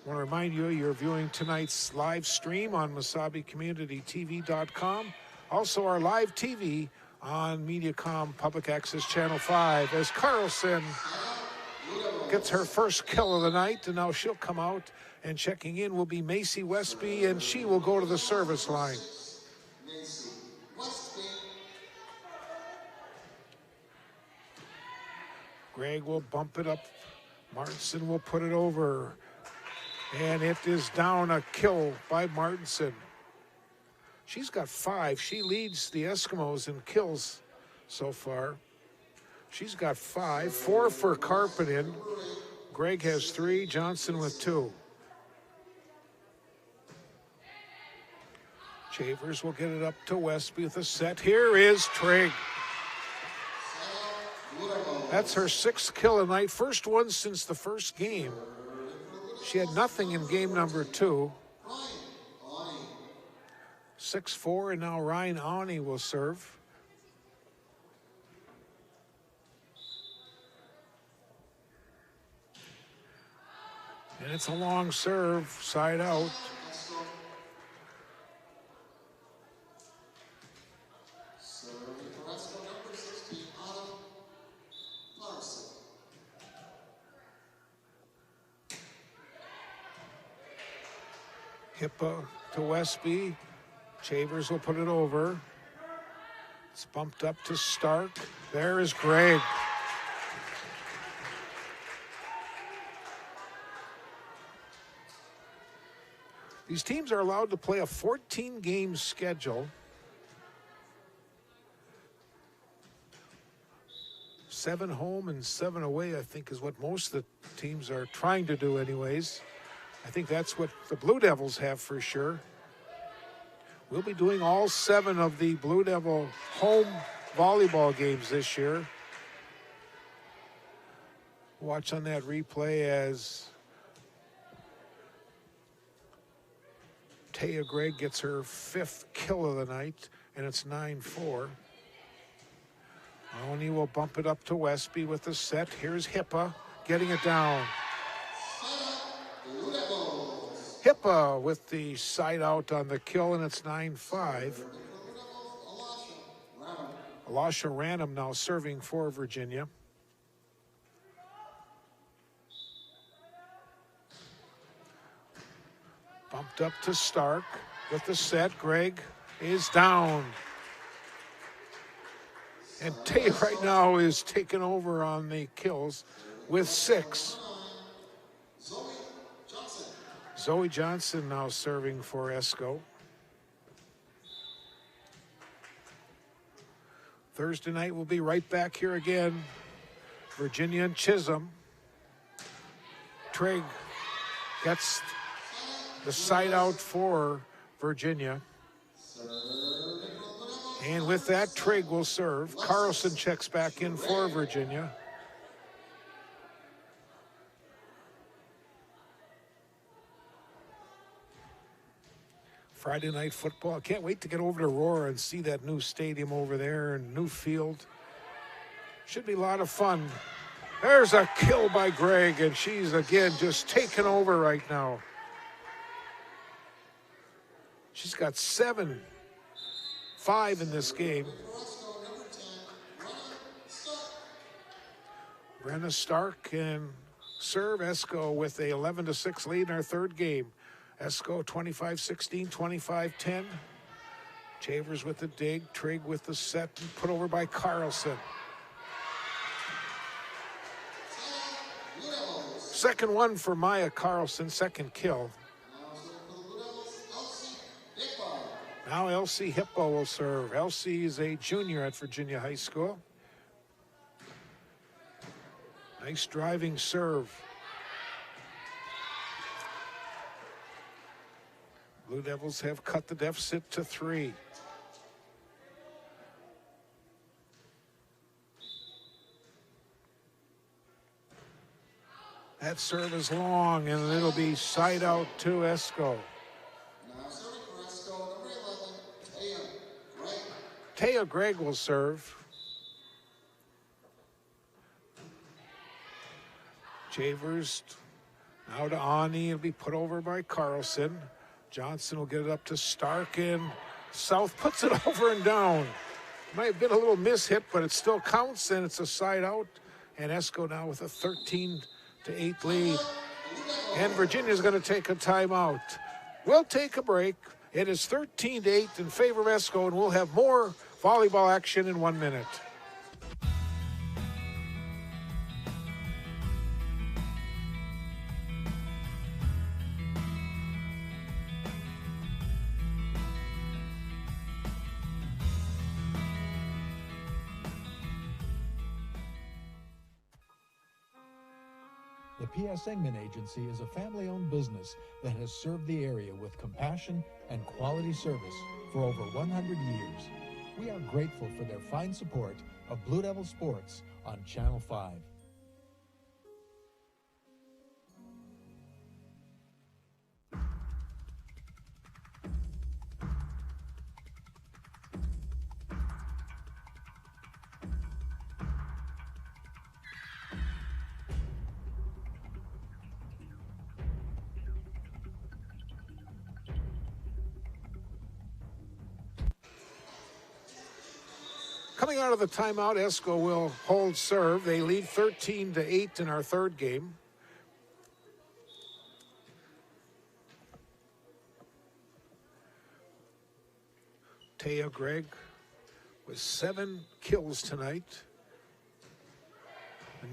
I want to remind you, you're viewing tonight's live stream on MasabiCommunityTV.com. Also our live TV on Mediacom Public Access Channel 5 as Carlson gets her first kill of the night, and now she'll come out, and checking in will be Macy Westby, and she will go to the service line. Macy Westby. Greg will bump it up. Martinson will put it over. And it is down, a kill by Martinson. She's got 5. She leads the Eskimos in kills so far. She's got 5, 4 for Karpinen. Greg has 3, Johnson with 2. Chavers will get it up to Westby with a set. Here is Trigg. That's her 6th kill of the night. First one since the first game. She had nothing in game number 2. 6-4, and now Ryan Ani will serve. And it's a long serve, side out. Hippa to Westby. Chavers will put it over. It's bumped up to Stark. There is Greg. These teams are allowed to play a 14-game schedule. 7 home and 7 away, I think, is what most of the teams are trying to do anyways. I think that's what the Blue Devils have for sure. We'll be doing all 7 of the Blue Devil home volleyball games this year. Watch on that replay as Taya Gregg gets her 5th kill of the night, and it's 9-4. Oni will bump it up to Westby with the set. Here's Hippa getting it down. Hippa with the side out on the kill, and it's 9-5. Alasha Random now serving for Virginia. Bumped up to Stark with the set. Greg is down. And Tay right now is taking over on the kills with 6. Zoe Johnson now serving for Esko. Thursday night we'll be right back here again. Virginia and Chisholm. Trigg gets the side out for Virginia. And with that, Trigg will serve. Carlson checks back in for Virginia. Friday night football. I can't wait to get over to Aurora and see that new stadium over there and new field. Should be a lot of fun. There's a kill by Greg, and she's again just taking over right now. She's got 7-5 in this game. Brenna Stark can serve. Esko with a 11-6 lead in our 3rd game. Esko 25-16, 25-10. Chavers with the dig. Trigg with the set and put over by Carlson. Second one for Maya Carlson, second kill. Now serving for the Blue Devils, Elsie Hippo. Now Elsie Hippo will serve. Elsie is a junior at Virginia High School. Nice driving serve. Blue Devils have cut the deficit to 3. That serve is long, and it'll be side out to Esko. Now serving for Esko, number 11, Taya Gray. Taya Gregg will serve. Chavers now to Ani. It'll be put over by Carlson. Johnson will get it up to Stark, and South puts it over and down. Might have been a little mishit, but it still counts, and it's a side out. And Esko now with a 13-8 lead. And Virginia's going to take a timeout. We'll take a break. It is 13-8 in favor of Esko, and we'll have more volleyball action in 1 minute. The P.S. Engman Agency is a family-owned business that has served the area with compassion and quality service for over 100 years. We are grateful for their fine support of Blue Devil Sports on Channel 5. Coming out of the timeout, Esko will hold serve. They lead 13-8 in our third game. Taya Gregg with 7 kills tonight.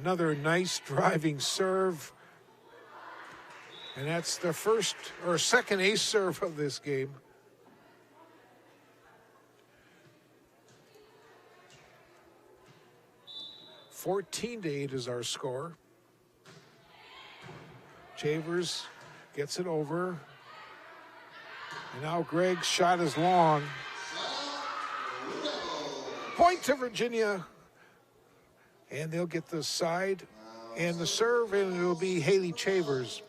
Another nice driving serve. And that's the first or second ace serve of this game. (14-8) is our score. Chavers gets it over. And now Gregg's shot is long. Point to Virginia. And they'll get the side and the serve, and it'll be Haley Chavers.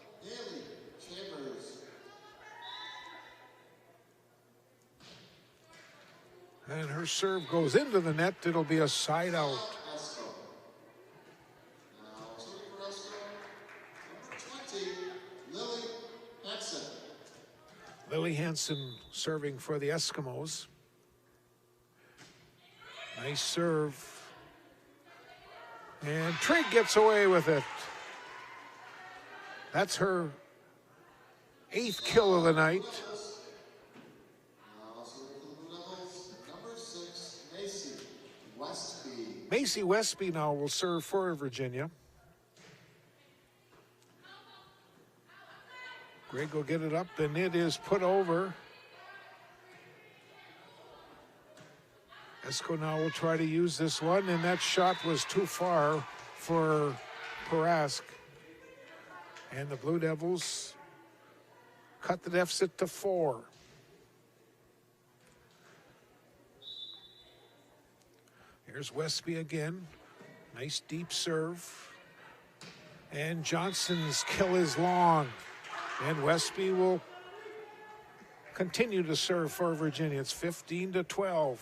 And her serve goes into the net. It'll be a side out. Lily Hansen serving for the Eskimos. Nice serve. And Trigg gets away with it. That's her 8th kill of the night. Number 6, Macy Westby. Macy Westby now will serve for Virginia. Greg will get it up, and it is put over. Esko now will try to use this one, and that shot was too far for Parask. And the Blue Devils cut the deficit to 4. Here's Westby again. Nice deep serve. And Johnson's kill is long. And Westby will continue to serve for Virginia. It's 15-12.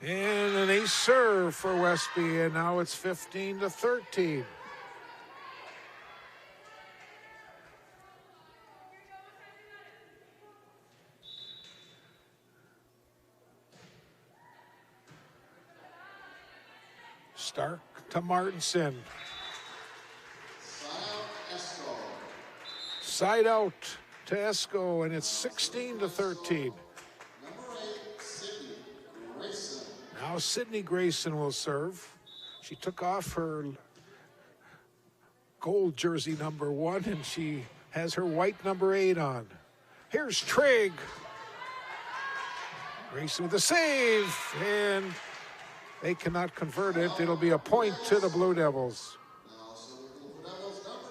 And an ace serve for Westby, and now it's 15-13. Stark to Martinson. Side out to Esko, and it's 16-13. Now Sydney Grayson will serve. She took off her gold jersey number 1 and she has her white number 8 on. Here's Trigg. Grayson with the save, and they cannot convert it. It'll be a point to the Blue Devils. Now serving for the Blue Devils, number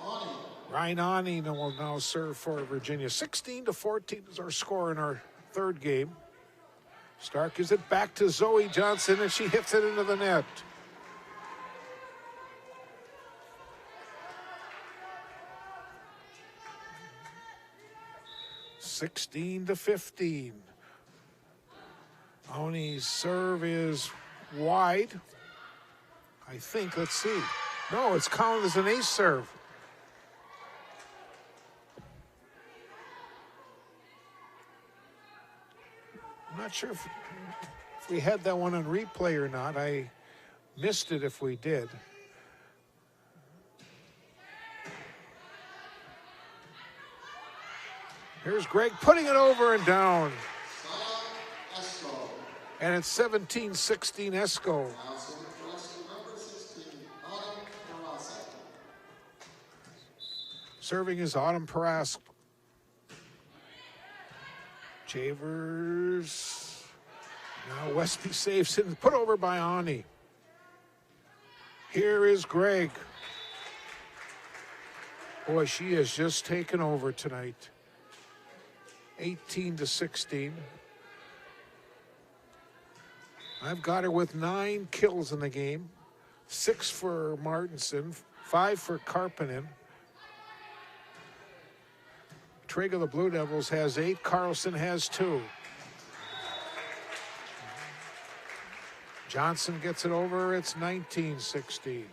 14, Ryan Ani will now serve for Virginia. 16-14 is our score in our third game. Stark gives it back to Zoe Johnson, and she hits it into the net. (16-15). Oni's serve is wide. I think, let's see. No, it's counted as an ace serve. I'm not sure if we had that one on replay or not. I missed it if we did. Here's Greg putting it over and down. Esko. And it's 17-16 Esko. Now serving for Esko, number 16, Autumn Parasak. Serving is Autumn Parask. Chavers. Now Westby saves it and put over by Ani. Here is Greg. Boy, she has just taken over tonight. 18-16. I've got her with 9 kills in the game. 6 for Martinson, 5 for Karppinen. Trigg of the Blue Devils has 8. Carlson has 2. Johnson gets it over. It's 19-16.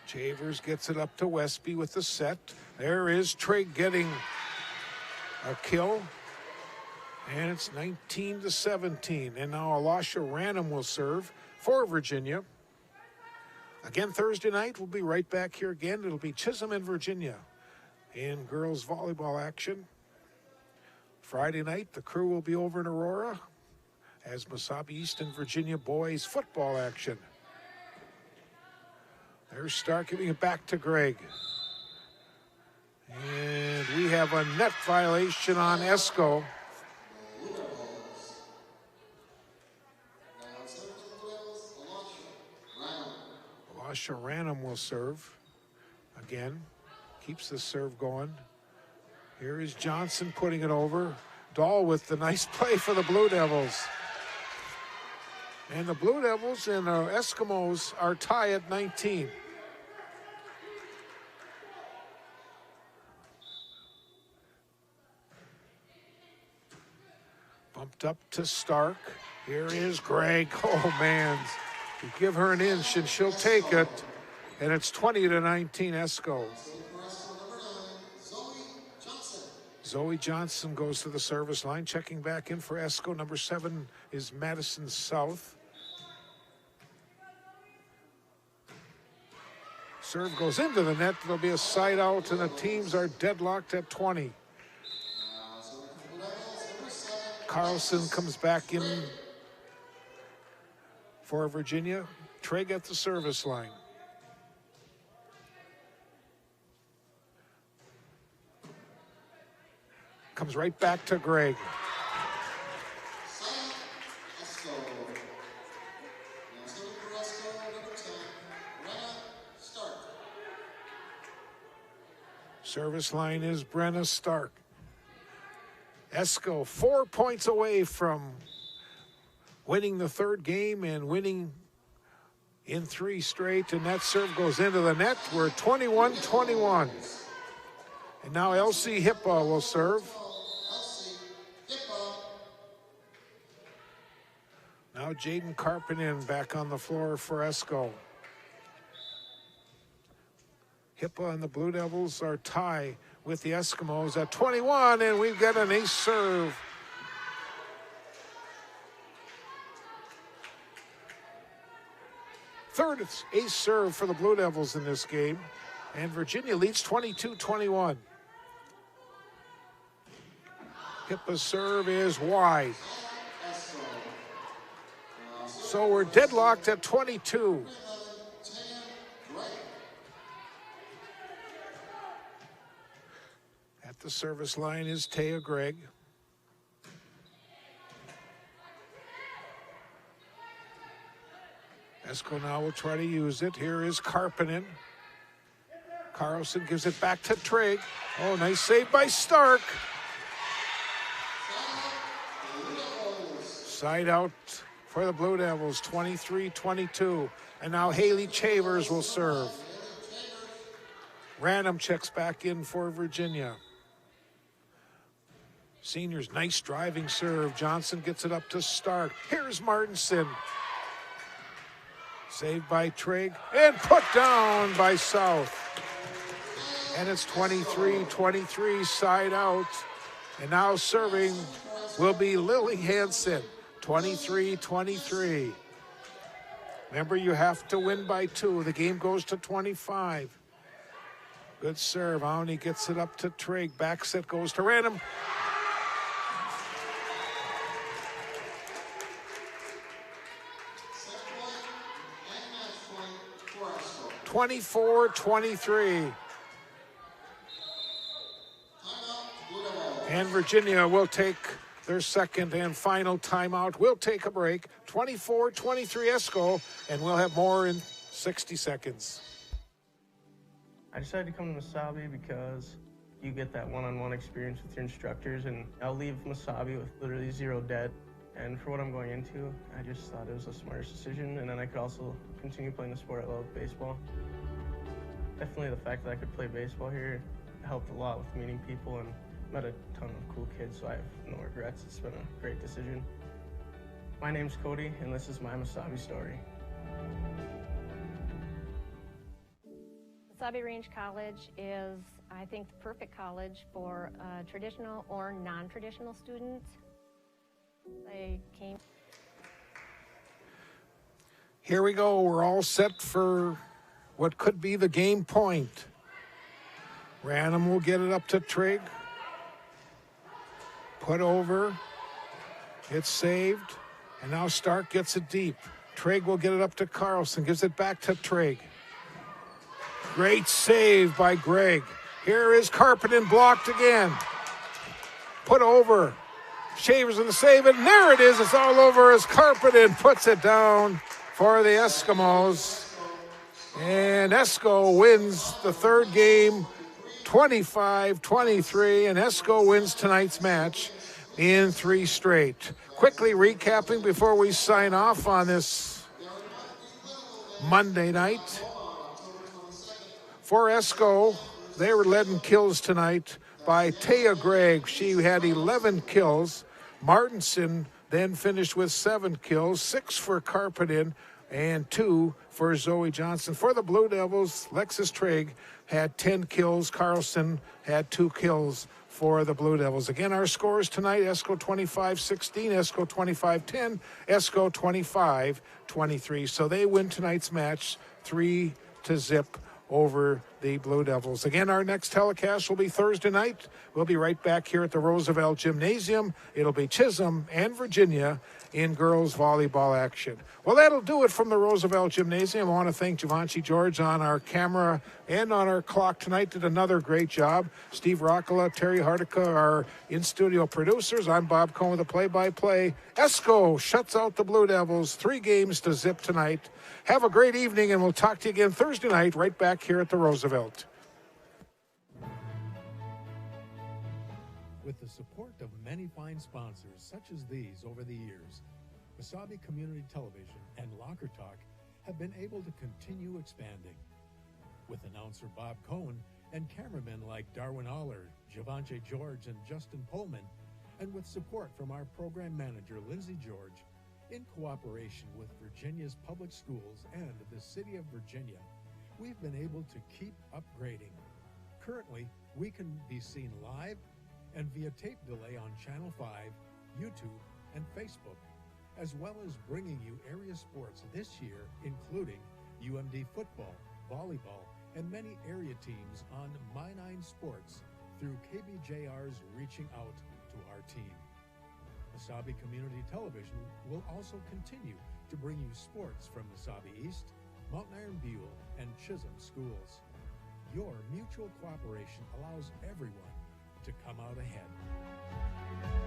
Chavers gets it up to Westby with the set. There is Trigg getting a kill. And it's 19-17. And now Alasha Random will serve for Virginia. Again, Thursday night, we'll be right back here again. It'll be Chisholm and Virginia in girls volleyball action. Friday night, the crew will be over in Aurora as Mesabi East and Virginia boys football action. There's Stark giving it back to Greg. And we have a net violation on Esko. Alasha Random will serve. Again, keeps the serve going. Here is Johnson putting it over. Dahl with the nice play for the Blue Devils. And the Blue Devils and the Eskimos are tied at 19. Bumped up to Stark. Here is Greg. Oh, man. You give her an inch and she'll take it. And it's 20-19 Esko. Zoe Johnson goes to the service line. Checking back in for Esko. Number 7 is Madison South. Serve goes into the net. There'll be a side out, and the teams are deadlocked at 20. Carlson comes back in for Virginia. Trigg at the service line. Comes right back to Greg. Service line is Brenna Stark. Esko 4 points away from winning the third game and winning in 3 straight, and that serve goes into the net. We're 21-21. And now Elsie Hippa will serve. Now Jaden Karppinen back on the floor for Esko. Hippa and the Blue Devils are tied with the Eskimos at 21, and we've got an ace serve. Third ace serve for the Blue Devils in this game. And Virginia leads 22-21. Hippa's serve is wide. So we're deadlocked at 22. At the service line is Taya Gregg. Esko now will try to use it. Here is Karppinen. Carlson gives it back to Trigg. Oh, nice save by Stark. Side out for the Blue Devils, 23-22. And now Haley Chavers will serve. Random checks back in for Virginia. Seniors, nice driving serve. Johnson gets it up to Stark. Here's Martinson. Saved by Trigg and put down by South. And it's 23-23, side out. And now serving will be Lily Hansen, 23-23. Remember, you have to win by 2. The game goes to 25. Good serve. Auni gets it up to Trigg. Back set goes to Random. 24-23. And Virginia will take their second and final timeout. We'll take a break. 24-23 Esko, and we'll have more in 60 seconds. I decided to come to Mesabi because you get that one-on-one experience with your instructors, and I'll leave Mesabi with literally zero debt. And for what I'm going into, I just thought it was the smartest decision, and then I could also continue playing the sport I love, baseball. Definitely the fact that I could play baseball here helped a lot with meeting people and met a ton of cool kids, so I have no regrets. It's been a great decision. My name's Cody, and this is my Mesabi story. Mesabi Range College is, I think, the perfect college for traditional or non-traditional students. They came. Here we go. We're all set for what could be the game point. Random will get it up to Trigg. Put over. It's saved. And now Stark gets it deep. Trigg will get it up to Carlson. Gives it back to Trigg. Great save by Gregg. Here is Karppinen, blocked again. Put over. Shavers in the save, and there it is. It's all over as Karppinen puts it down for the Eskimos. And Esko wins the third game, 25-23, and Esko wins tonight's match in 3 straight. Quickly recapping before we sign off on this Monday night. For Esko, they were led in kills tonight by Taya Gregg. She had 11 kills. Martinson then finished with 7 kills, 6 for Karppinen and 2 for Zoe Johnson. For the Blue Devils, Lexus Trigg had 10 kills. Carlson had 2 kills for the Blue Devils. Again, our scores tonight: Esko 25-16, Esko 25-10, Esko 25-23. So they win tonight's match 3-0 over the Blue Devils. Again, our next telecast will be Thursday night. We'll be right back here at the Roosevelt Gymnasium. It'll be Chisholm and Virginia in girls volleyball action. Well, that'll do it from the Roosevelt Gymnasium. I want to thank Javanci George on our camera and on our clock tonight. Did another great job. Steve Rockala, Terry Hardica, our in-studio producers. I'm Bob Cohen with the play-by-play. Esko shuts out the Blue Devils 3-0 tonight. Have a great evening, and we'll talk to you again Thursday night right back here at the Roosevelt. With the support of many fine sponsors such as these over the years, Mesabi Community Television and Locker Talk have been able to continue expanding. With announcer Bob Cohen and cameramen like Darwin Aller, Javanci George, and Justin Pullman, and with support from our program manager Lindsay George, in cooperation with Virginia's public schools and the City of Virginia, we've been able to keep upgrading. Currently, we can be seen live and via tape delay on Channel 5, YouTube, and Facebook, as well as bringing you area sports this year, including UMD football, volleyball, and many area teams on My Nine Sports through KBJR's Reaching Out to Our Team. Mesabi Community Television will also continue to bring you sports from Mesabi East, Mountain Iron Buell, and Chisholm schools. Your mutual cooperation allows everyone to come out ahead.